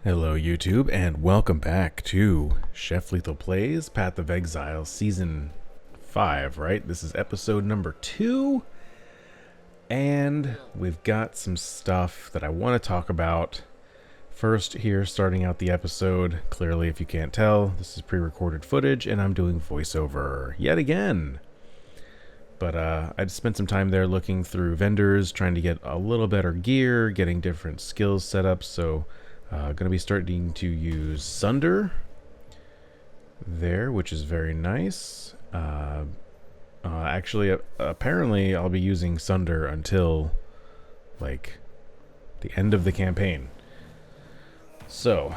Hello YouTube and welcome back to Chef Lethal Plays Path of Exile Season 5, right? This is episode number 2 and we've got some stuff that I want to talk about. First here, starting out the episode, clearly if you can't tell, this is pre-recorded footage and I'm doing voiceover yet again. But I just spent some time there looking through vendors, trying to get a little better gear, getting different skills set up, so going to be starting to use Sunder there, which is very nice. Actually, apparently I'll be using Sunder until, like, the end of the campaign. So,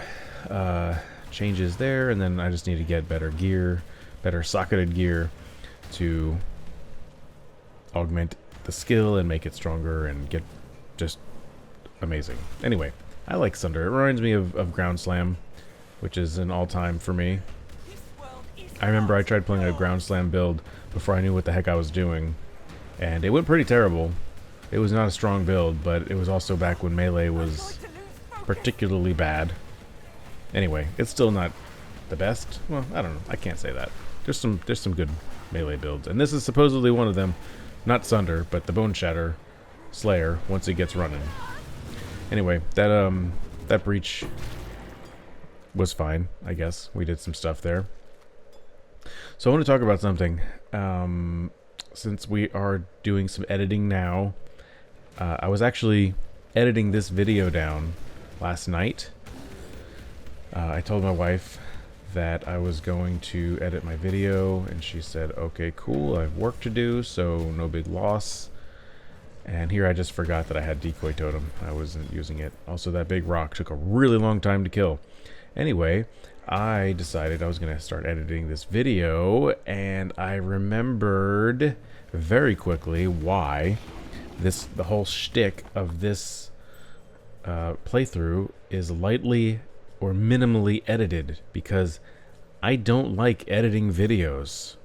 changes there, and then I just need to get better gear, better socketed gear to augment the skill and make it stronger and get just amazing. Anyway, I like Sunder. It reminds me of Ground Slam, which is an all-time for me. I remember I tried playing a Ground Slam build before I knew what the heck I was doing, and it went pretty terrible. It was not a strong build, but it was also back when Melee was particularly bad. Anyway, it's still not the best. Well, I don't know. I can't say that. There's some good Melee builds, and this is supposedly one of them. Not Sunder, but the Bone Shatter Slayer once it gets running. Anyway, that breach was fine, I guess. We did some stuff there. So I want to talk about something. Since we are doing some editing now, I was actually editing this video down last night. I told my wife that I was going to edit my video, and she said, okay, cool, I have work to do, so no big loss. And here I just forgot that I had Decoy Totem. I wasn't using it. Also, that big rock took a really long time to kill. Anyway, I decided I was going to start editing this video, and I remembered very quickly why the whole shtick of this playthrough is lightly or minimally edited, because I don't like editing videos.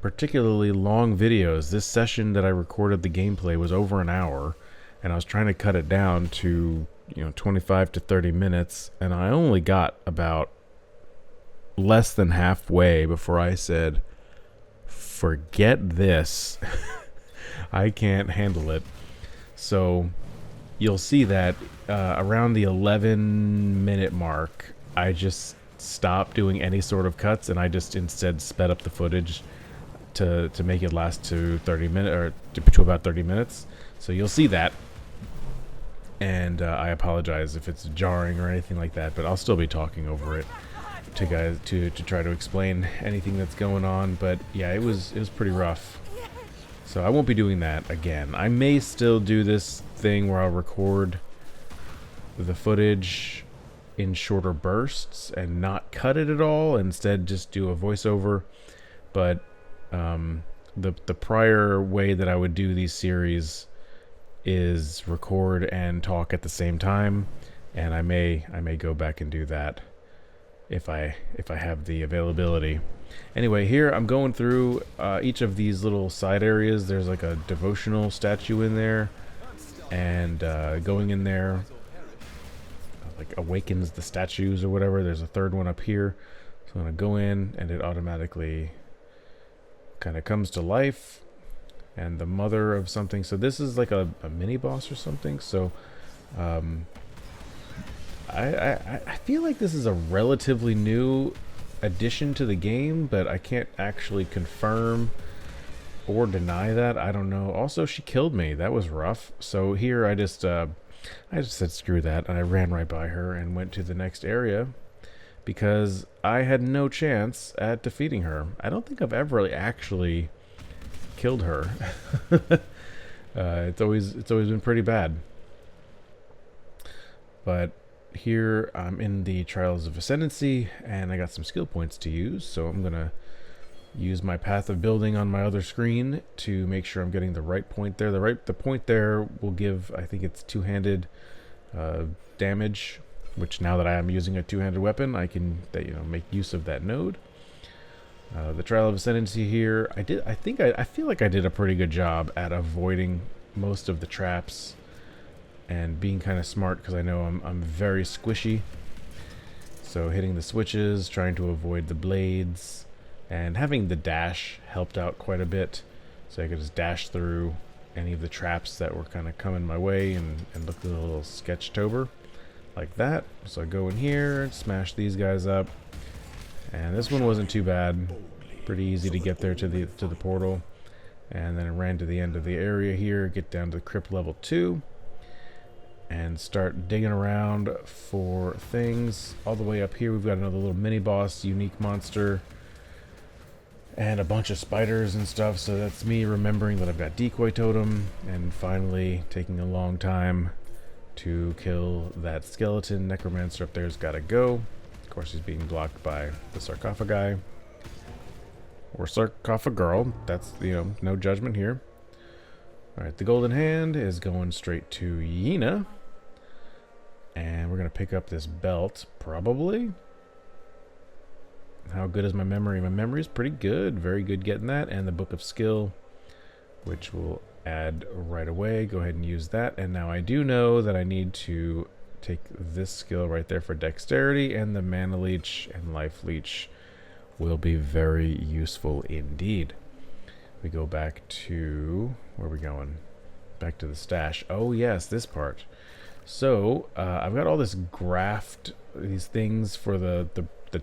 Particularly long videos. This session that I recorded the gameplay was over an hour, and I was trying to cut it down to 25 to 30 minutes, and I only got about less than halfway before I said, forget this. I can't handle it. So you'll see that around the 11-minute mark I just stopped doing any sort of cuts, and I just instead sped up the footage to make it last to 30 minutes, or to about 30 minutes. So you'll see that, and I apologize if it's jarring or anything like that, but I'll still be talking over it to guys to try to explain anything that's going on. But yeah, it was pretty rough. So I won't be doing that again. I may still do this thing where I'll record the footage in shorter bursts and not cut it at all, instead just do a voiceover. But the prior way that I would do these series is record and talk at the same time, and I may go back and do that if I have the availability. Anyway, here I'm going through each of these little side areas. There's like a devotional statue in there, and going in there like awakens the statues or whatever. There's a third one up here, so I'm gonna go in and it automatically kind of comes to life, and the mother of something. So this is like a mini boss or something. So I feel like this is a relatively new addition to the game, but I can't actually confirm or deny that. I don't know. Also, she killed me. That was rough. So here I just said screw that, and I ran right by her and went to the next area, because I had no chance at defeating her. I don't think I've ever actually killed her. It's always been pretty bad. But here I'm in the Trials of Ascendancy, and I got some skill points to use, so I'm gonna use my Path of Building on my other screen to make sure I'm getting the right point there. The point there will give, I think it's two-handed damage, which now that I am using a two-handed weapon, I can make use of that node. The Trial of Ascendancy here, I feel like I did a pretty good job at avoiding most of the traps and being kind of smart, because I know I'm very squishy. So hitting the switches, trying to avoid the blades, and having the dash helped out quite a bit. So I could just dash through any of the traps that were kind of coming my way and look a little sketch-tober like that. So I go in here and smash these guys up. And this one wasn't too bad. Pretty easy to get there to the portal. And then I ran to the end of the area here, get down to crypt level 2. And start digging around for things. All the way up here we've got another little mini boss, unique monster, and a bunch of spiders and stuff. So that's me remembering that I've got decoy totem, and finally taking a long time to kill that skeleton. Necromancer up there's gotta go. Of course he's being blocked by the sarcophagi. Or sarcophagirl. That's, you know, no judgment here. Alright, the golden hand is going straight to Yena. And we're going to pick up this belt, probably. How good is my memory? My memory is pretty good. Very good getting that. And the Book of Skill, which we'll add right away. Go ahead and use that. And now I do know that I need to take this skill right there for dexterity. And the Mana Leech and Life Leech will be very useful indeed. We go back to... where are we going? Back to the stash. Oh yes, this part. So, I've got all this graft, these things for the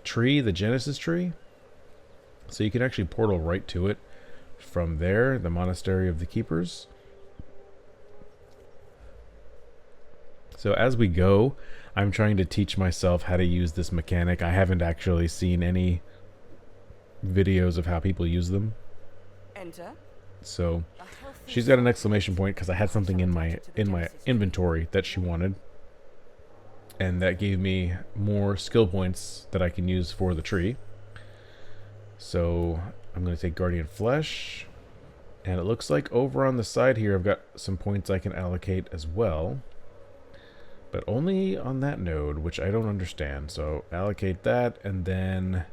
tree, the Genesis tree. So you can actually portal right to it from there, the Monastery of the Keepers. So as we go, I'm trying to teach myself how to use this mechanic. I haven't actually seen any videos of how people use them. Enter. So she's got an exclamation point because I had something in my inventory that she wanted, and that gave me more skill points that I can use for the tree. So I'm going to take Guardian Flesh, and it looks like over on the side here I've got some points I can allocate as well, but only on that node, which I don't understand. So allocate that, and then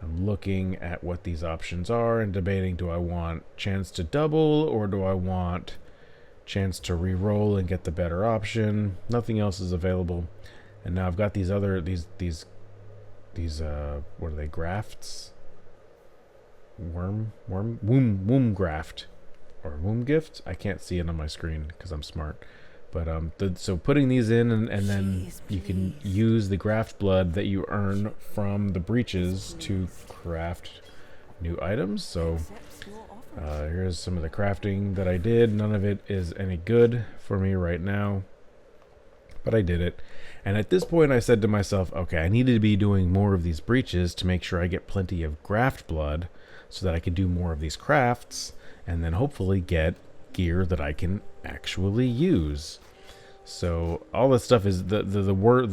I'm looking at what these options are and debating, do I want chance to double or do I want chance to re-roll and get the better option? Nothing else is available. And now I've got these other, these what are they, grafts? Womb graft or womb gift? I can't see it on my screen because I'm smart. But so putting these in, and then you can use the graft blood that you earn from the breaches to craft new items. So here's some of the crafting that I did. None of it is any good for me right now, but I did it. And at this point I said to myself, okay, I needed to be doing more of these breaches to make sure I get plenty of graft blood so that I can do more of these crafts and then hopefully get gear that I can actually use. So all this stuff is the what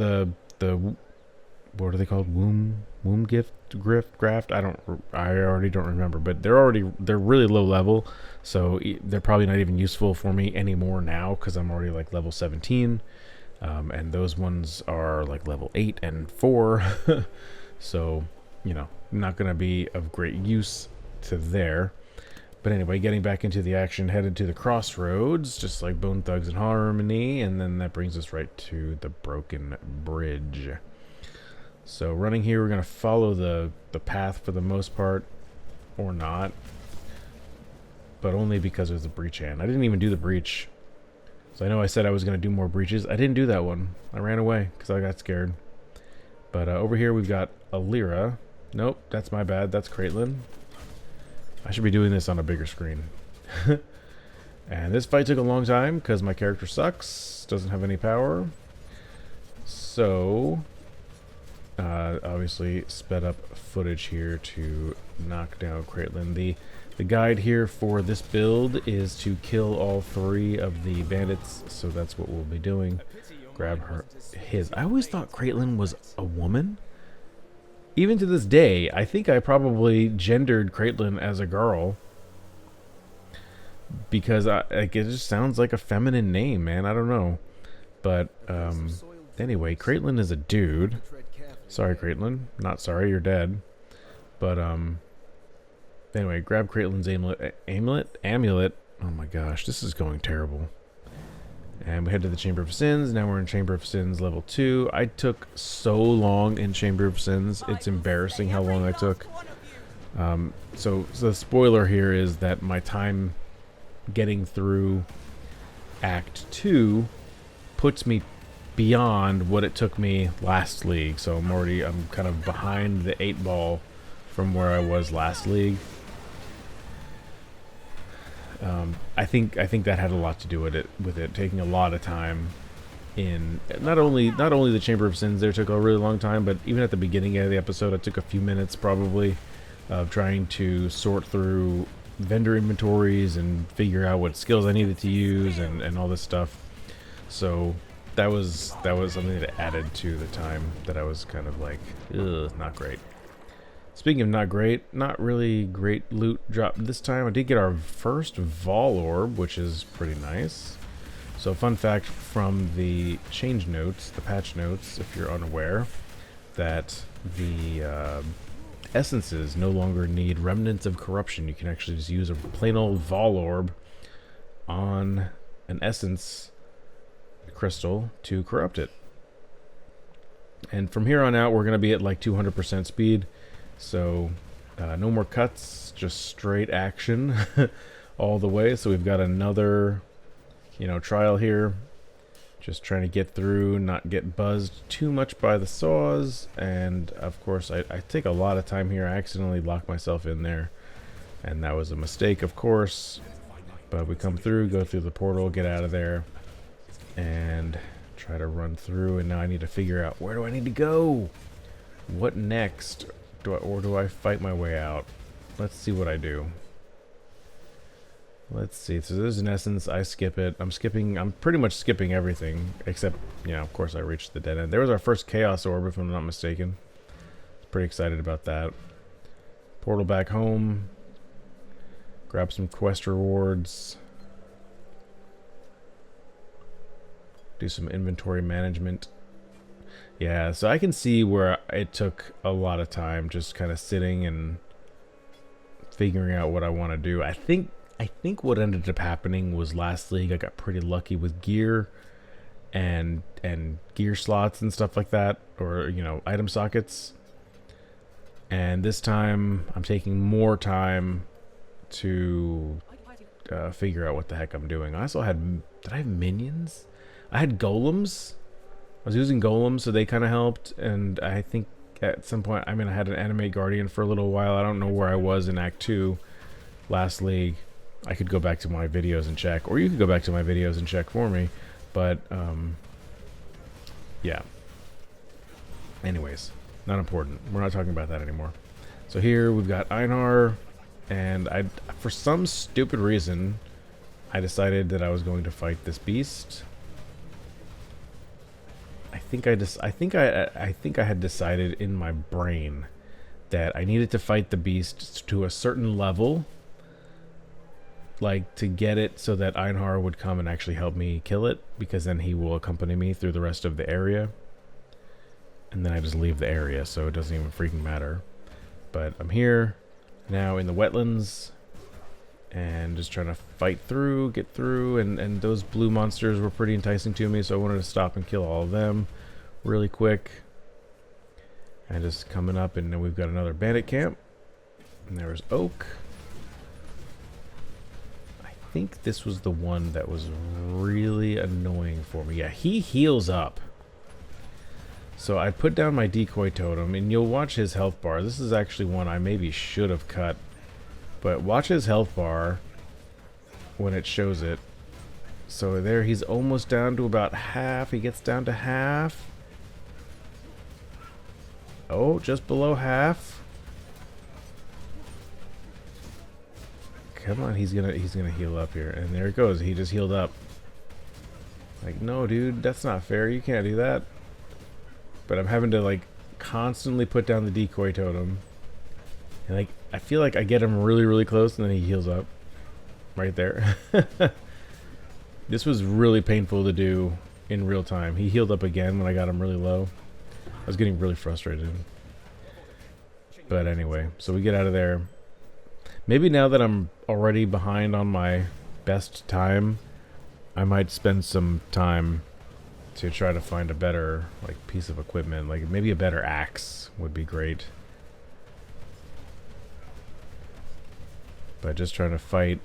are they called? Womb gift, graft. I already don't remember, but they're really low level, so they're probably not even useful for me anymore now because I'm already like level 17, and those ones are like level 8 and 4. So you know, not gonna be of great use to there. But anyway, getting back into the action, headed to the crossroads, just like Bone Thugs and Harmony, and then that brings us right to the Broken Bridge. So running here, we're going to follow the path for the most part, or not, but only because there's the breach hand. I didn't even do the breach. So I know I said I was going to do more breaches. I didn't do that one. I ran away because I got scared. But over here we've got Alira. Nope, that's my bad. That's Caitlin. I should be doing this on a bigger screen. And this fight took a long time because my character sucks, doesn't have any power. So, obviously sped up footage here to knock down Caitlin. The guide here for this build is to kill all 3 of the bandits, so that's what we'll be doing. Grab his. I always thought Caitlin was a woman. Even to this day, I think I probably gendered Caitlin as a girl because like, it just sounds like a feminine name, man. I don't know, but anyway, Caitlin is a dude. Sorry, Caitlin. Not sorry, you're dead. But anyway, grab Caitlin's amulet. Oh my gosh, this is going terrible. And we head to the Chamber of Sins. Now we're in Chamber of Sins level 2. I took so long in Chamber of Sins. It's embarrassing how long I took. So the spoiler here is that my time getting through Act 2 puts me beyond what it took me last league. So I'm kind of behind the 8 ball from where I was last league. I think that had a lot to do with it taking a lot of time in not only the Chamber of Sins there took a really long time, but even at the beginning of the episode it took a few minutes probably of trying to sort through vendor inventories and figure out what skills I needed to use and all this stuff. So that was something that added to the time that I was kind of like, ugh, not great. Speaking of not great, not really great loot drop this time. I did get our first Vol Orb, which is pretty nice. So fun fact from the change notes, the patch notes, if you're unaware, that the essences no longer need Remnants of Corruption. You can actually just use a plain old Vol Orb on an essence crystal to corrupt it. And from here on out, we're going to be at like 200% speed. So no more cuts, just straight action all the way. So we've got another, trial here. Just trying to get through, not get buzzed too much by the saws. And of course, I take a lot of time here. I accidentally locked myself in there. And that was a mistake, of course. But we come through, go through the portal, get out of there. And try to run through. And now I need to figure out, where do I need to go? What next? Do I fight my way out? Let's see what I do. Let's see. So there's an essence. I skip it. I'm pretty much skipping everything. Except, of course I reached the dead end. There was our first Chaos Orb, if I'm not mistaken. Pretty excited about that. Portal back home. Grab some quest rewards. Do some inventory management. Yeah, so I can see where it took a lot of time just kind of sitting and figuring out what I want to do. I think what ended up happening was last league I got pretty lucky with gear and gear slots and stuff like that, or item sockets. And this time I'm taking more time to figure out what the heck I'm doing. I also did I have minions? I had golems. I was using golems, so they kind of helped, and I think at some point, I had an Animate Guardian for a little while. I don't know where I was in Act 2 last league. I could go back to my videos and check, or you could go back to my videos and check for me, but, yeah. Anyways, not important. We're not talking about that anymore. So here we've got Einar, and for some stupid reason, I decided that I was going to fight this beast. I think I had decided in my brain that I needed to fight the beast to a certain level, like to get it so that Einar would come and actually help me kill it, because then he will accompany me through the rest of the area. And then I just leave the area, so it doesn't even freaking matter. But I'm here now in the wetlands and just trying to fight through, get through, and those blue monsters were pretty enticing to me, so I wanted to stop and kill all of them really quick. And just coming up, and then we've got another bandit camp, and there was Oak. I think this was the one that was really annoying for me. Yeah, he heals up. So I put down my decoy totem, and you'll watch his health bar. This is actually one I maybe should have cut. But watch his health bar when it shows it. So there, he's almost down to about half. He gets down to half. Oh, just below half. Come on, he's gonna heal up here. And there it goes. He just healed up. Like, no, dude, that's not fair. You can't do that. But I'm having to, like, constantly put down the decoy totem. And, like, I feel like I get him really, really close, and then he heals up. Right there. This was really painful to do in real time. He healed up again when I got him really low. I was getting really frustrated. But anyway, so we get out of there. Maybe now that I'm already behind on my best time, I might spend some time to try to find a better like piece of equipment, like maybe a better axe would be great. But just trying to fight,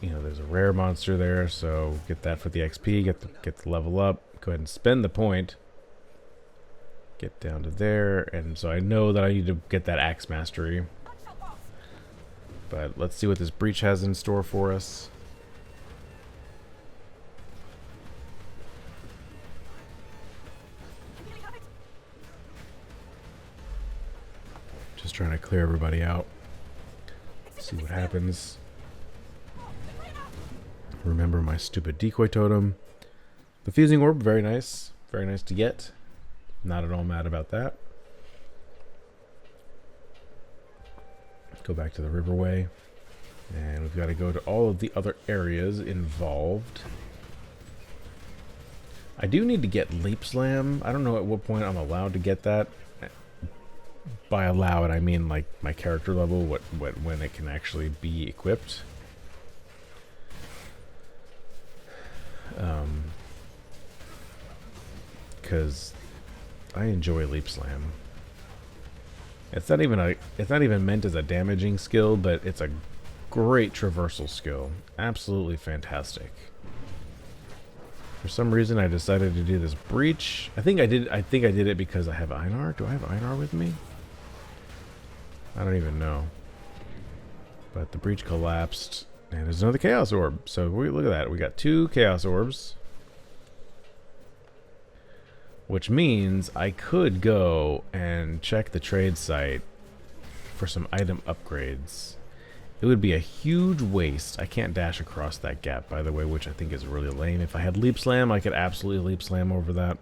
you know, there's a rare monster there, so get that for the XP, get the level up, go ahead and spend the point. Get down to there, and so I know that I need to get that axe mastery. But let's see what this breach has in store for us. Just trying to clear everybody out. See what happens. Remember my stupid decoy totem. The fusing orb, very nice. Very nice to get. Not at all mad about that. Go back to the riverway. And we've got to go to all of the other areas involved. I do need to get Leap Slam. I don't know at what point I'm allowed to get that. By allowed, I mean like my character level, when it can actually be equipped. Because I enjoy Leap Slam. It's not even meant as a damaging skill, but it's a great traversal skill. Absolutely fantastic. For some reason, I decided to do this breach. I think I did it because I have Einar. Do I have Einar with me? I don't even know. But the breach collapsed, and there's another Chaos Orb. So look at that. We got 2 Chaos Orbs. Which means I could go and check the trade site for some item upgrades. It would be a huge waste. I can't dash across that gap, by the way, which I think is really lame. If I had Leap Slam, I could absolutely Leap Slam over that.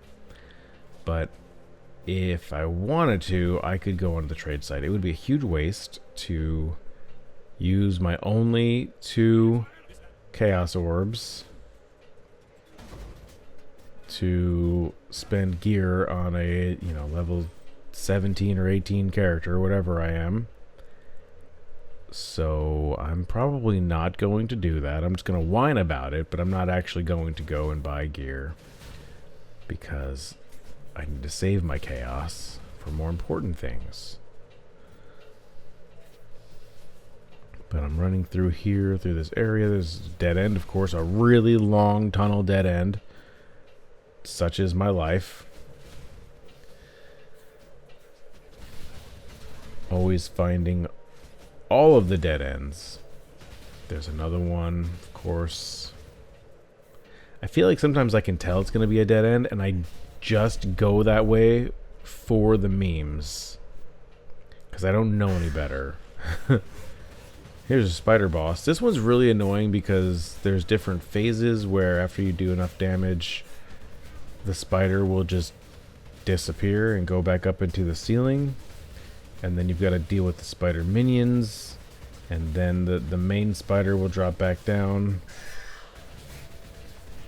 But if I wanted to, I could go onto the trade site. It would be a huge waste to use my only 2 Chaos Orbs to spend gear on a, you know, level 17 or 18 character, whatever I am. So I'm probably not going to do that. I'm just going to whine about it, but I'm not actually going to go and buy gear because I need to save my chaos for more important things. But I'm running through here, through this area. There's a dead end, of course, a really long tunnel dead end. Such is my life. Always finding all of the dead ends. There's another one, of course. I feel like sometimes I can tell it's going to be a dead end, and I just go that way for the memes. Because I don't know any better. Here's a spider boss. This one's really annoying because there's different phases where after you do enough damage, the spider will just disappear and go back up into the ceiling. And then you've got to deal with the spider minions. And then the main spider will drop back down.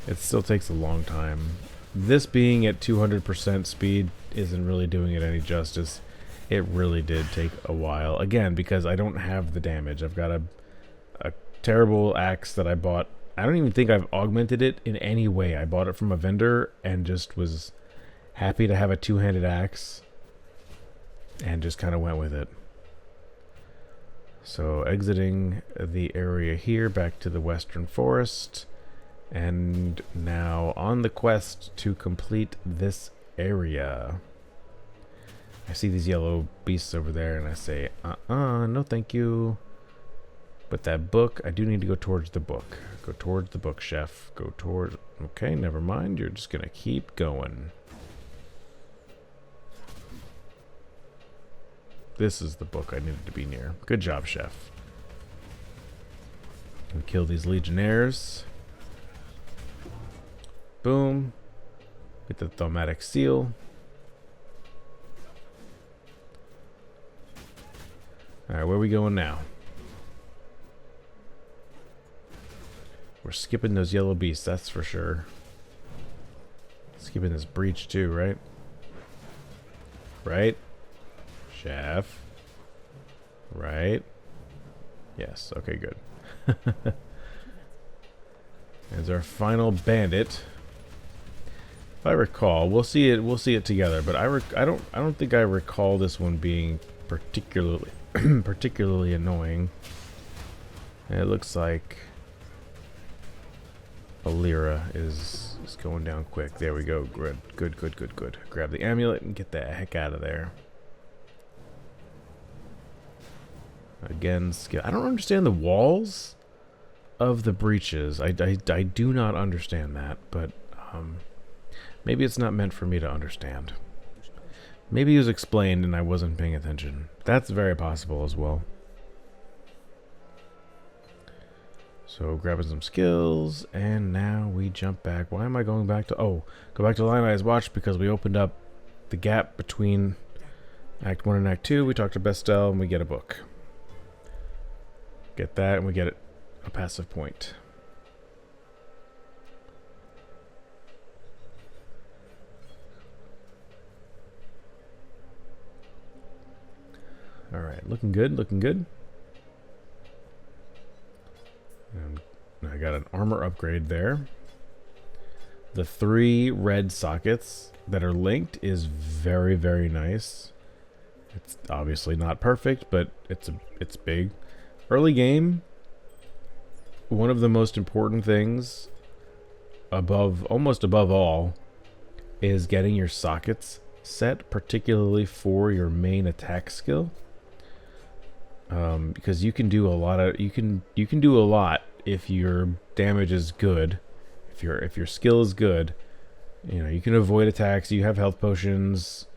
It still takes a long time. This being at 200% speed isn't really doing it any justice. It really did take a while. Again, because I don't have the damage. I've got a terrible axe that I bought. I don't even think I've augmented it in any way. I bought it from a vendor and just was happy to have a 2-handed axe. And just kind of went with it. So exiting the area here back to the Western Forest. And now on the quest to complete this area. I see these yellow beasts over there and I say, no thank you. But that book, I do need to go towards the book. Go towards the book, chef. Go towards... Okay, never mind. You're just going to keep going. This is the book I needed to be near. Good job, chef. We kill these legionnaires. Boom. Get the thaumatic seal. Alright, where are we going now? We're skipping those yellow beasts, that's for sure. Skipping this breach too, right? Right? Chef. Right? Yes, okay, good. as our final bandit. If I recall, we'll see it together. But I don't think I recall this one being particularly particularly annoying. And it looks like Alira is going down quick. There we go. Good. Grab the amulet and get the heck out of there. Again, skill. I don't understand the walls of the breaches. I do not understand that, but maybe it's not meant for me to understand. Maybe it was explained and I wasn't paying attention. That's very possible as well. So grabbing some skills, and now we jump back. Why am I going back to... Oh, go back to Lion Eye's Watch because we opened up the gap between Act 1 and Act 2. We talked to Bestel and we get a book. Get that and we get a passive point. Alright, looking good, looking good. And I got an armor upgrade there. The 3 red sockets that are linked is very, very nice. It's obviously not perfect, but it's big. Early game, one of the most important things almost above all, is getting your sockets set, particularly for your main attack skill. Because you can do a lot of you can do a lot if your damage is good, if your skill is good. You know, you can avoid attacks. You have health potions.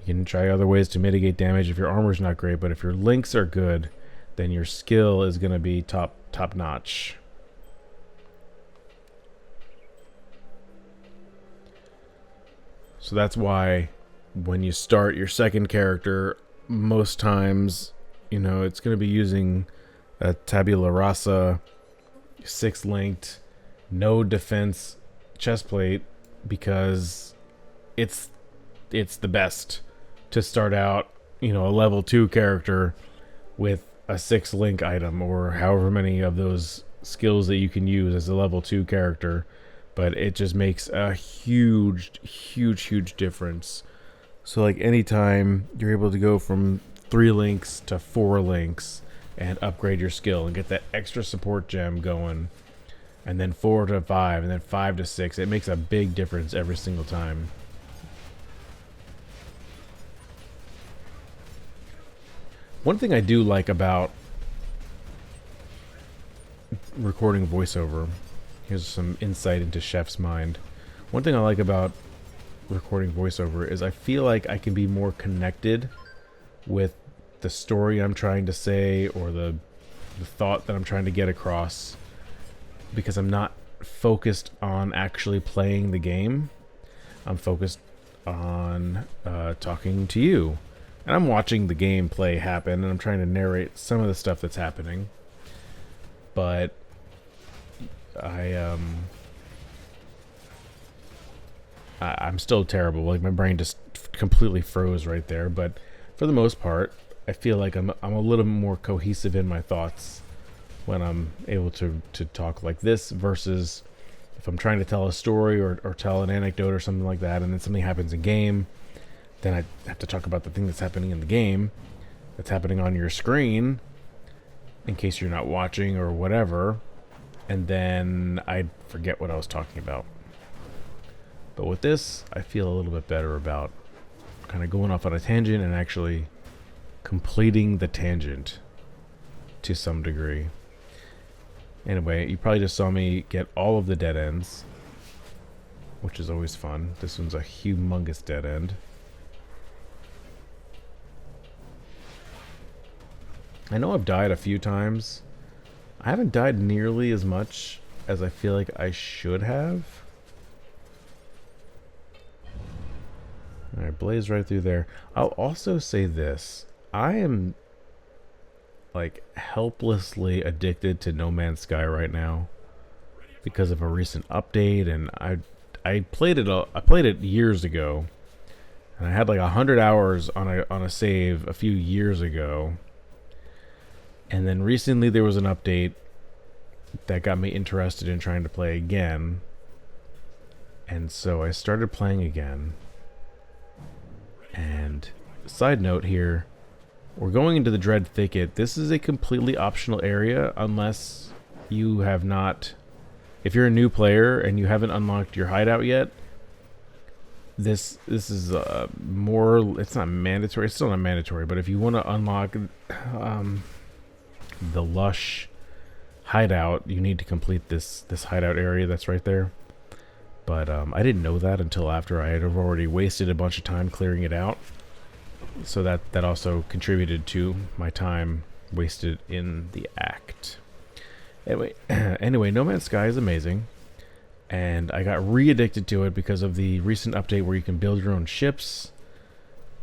You can try other ways to mitigate damage if your armor's not great. But if your links are good, then your skill is going to be top notch. So that's why when you start your second character, most times, you know, it's going to be using a tabula rasa, 6 linked, no defense chestplate, because it's the best to start out, you know, a level 2 character with a 6 link item, or however many of those skills that you can use as a level 2 character. But it just makes a huge difference. So like anytime you're able to go from 3 links to 4 links and upgrade your skill and get that extra support gem going, and then 4 to 5 and then 5 to 6, it makes a big difference every single time. One thing I do like about recording voiceover, here's some insight into Chef's mind. One thing I like about recording voiceover is I feel like I can be more connected with the story I'm trying to say, or the thought that I'm trying to get across, because I'm not focused on actually playing the game. I'm focused on talking to you, and I'm watching the gameplay happen, and I'm trying to narrate some of the stuff that's happening. But I'm still terrible. Like, my brain just completely froze right there. But for the most part, I feel like I'm a little more cohesive in my thoughts when I'm able to talk like this, versus if I'm trying to tell a story or tell an anecdote or something like that, and then something happens in game, then I have to talk about the thing that's happening in the game, that's happening on your screen, in case you're not watching or whatever, and then I forget what I was talking about. But with this, I feel a little bit better about kind of going off on a tangent and actually completing the tangent to some degree. Anyway, you probably just saw me get all of the dead ends, which is always fun. This one's a humongous dead end. I know I've died a few times. I haven't died nearly as much as I feel like I should have. Alright, blaze right through there. I'll also say this. I am like helplessly addicted to No Man's Sky right now because of a recent update, and I played it years ago, and I had like 100 hours on a save a few years ago. And then recently there was an update that got me interested in trying to play again. And so I started playing again. And side note here, we're going into the Dread Thicket. This is a completely optional area unless you have not... If you're a new player and you haven't unlocked your hideout yet, this is more... It's not mandatory. It's still not mandatory, but if you want to unlock the Lush hideout, you need to complete this hideout area that's right there. But I didn't know that until after I had already wasted a bunch of time clearing it out. So that also contributed to my time wasted in the act. Anyway, No Man's Sky is amazing, and I got re-addicted to it because of the recent update where you can build your own ships.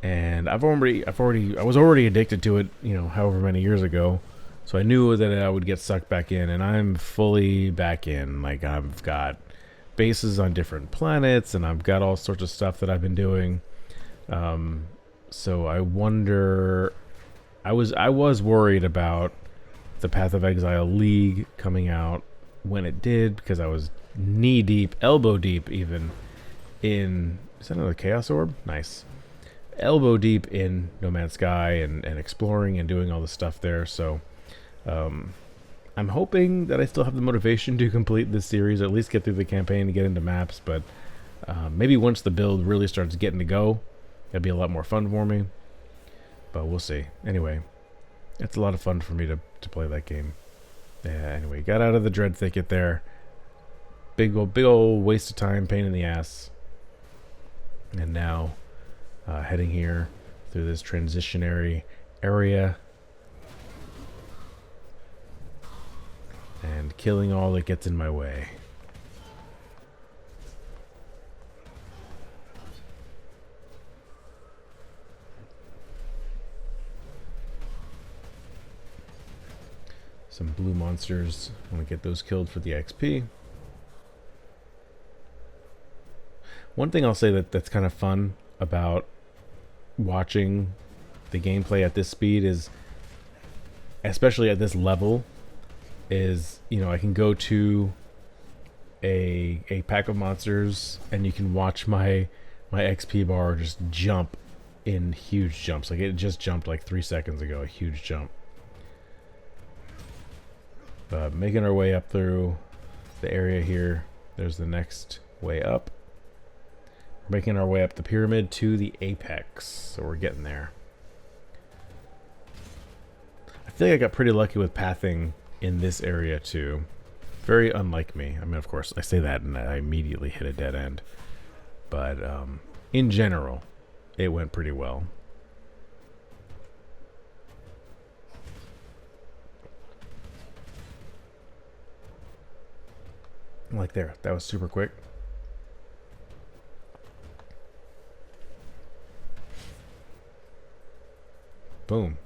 And I was already addicted to it, you know, however many years ago. So I knew that I would get sucked back in, and I'm fully back in. Like, I've got bases on different planets, and I've got all sorts of stuff that I've been doing. So I wonder... I was worried about the Path of Exile League coming out when it did, because I was knee-deep, elbow-deep even, in... Is that another Chaos Orb? Nice. Elbow-deep in No Man's Sky and exploring and doing all the stuff there, so... I'm hoping that I still have the motivation to complete this series, or at least get through the campaign and get into maps, but maybe once the build really starts getting to go, it'll be a lot more fun for me. But we'll see. Anyway, it's a lot of fun for me to play that game. Yeah, anyway, got out of the Dread Thicket there. Big old waste of time, pain in the ass. And now, heading here through this transitionary area. And killing all that gets in my way. Some blue monsters. I want to get those killed for the XP. One thing I'll say that's kind of fun about watching the gameplay at this speed is, especially at this level, is, you know, I can go to a pack of monsters and you can watch my XP bar just jump in huge jumps. Like, it just jumped like 3 seconds ago, a huge jump. But making our way up through the area here. There's the next way up. We're making our way up the pyramid to the apex, so we're getting there. I feel like I got pretty lucky with pathing in this area too. Very unlike me. I mean, of course, I say that and I immediately hit a dead end. But in general, it went pretty well. Like there, that was super quick. Boom.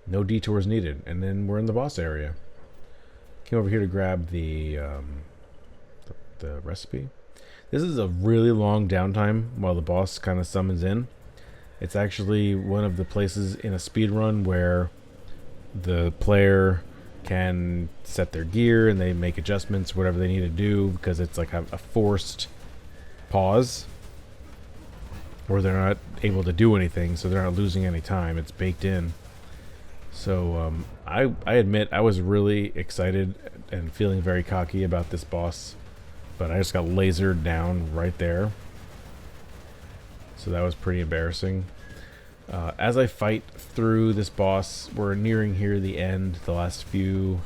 No detours needed. And then we're in the boss area. Came over here to grab the recipe. This is a really long downtime while the boss kind of summons in. It's actually one of the places in a speed run where the player can set their gear and they make adjustments, whatever they need to do, because it's like a forced pause where they're not able to do anything, so they're not losing any time. It's baked in. So I admit I was really excited and feeling very cocky about this boss, but I just got lasered down right there. So that was pretty embarrassing. As I fight through this boss, we're nearing here the end, the last few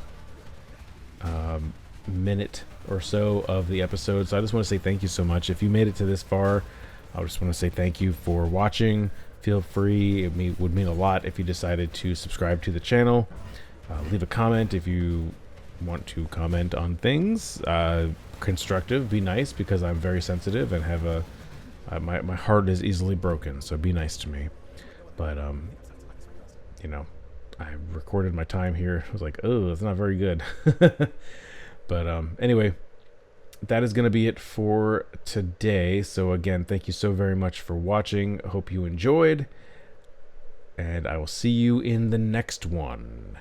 minute or so of the episode. So I just want to say thank you so much. If you made it to this far, I just want to say thank you for watching. Feel free, it would mean a lot if you decided to subscribe to the channel. Leave a comment if you want to comment on things. Constructive, be nice, because I'm very sensitive and have a my heart is easily broken, so be nice to me. But you know, I recorded my time here. I was like, oh, that's not very good. But anyway, that is going to be it for today. So again, thank you so very much for watching. I hope you enjoyed, and I will see you in the next one.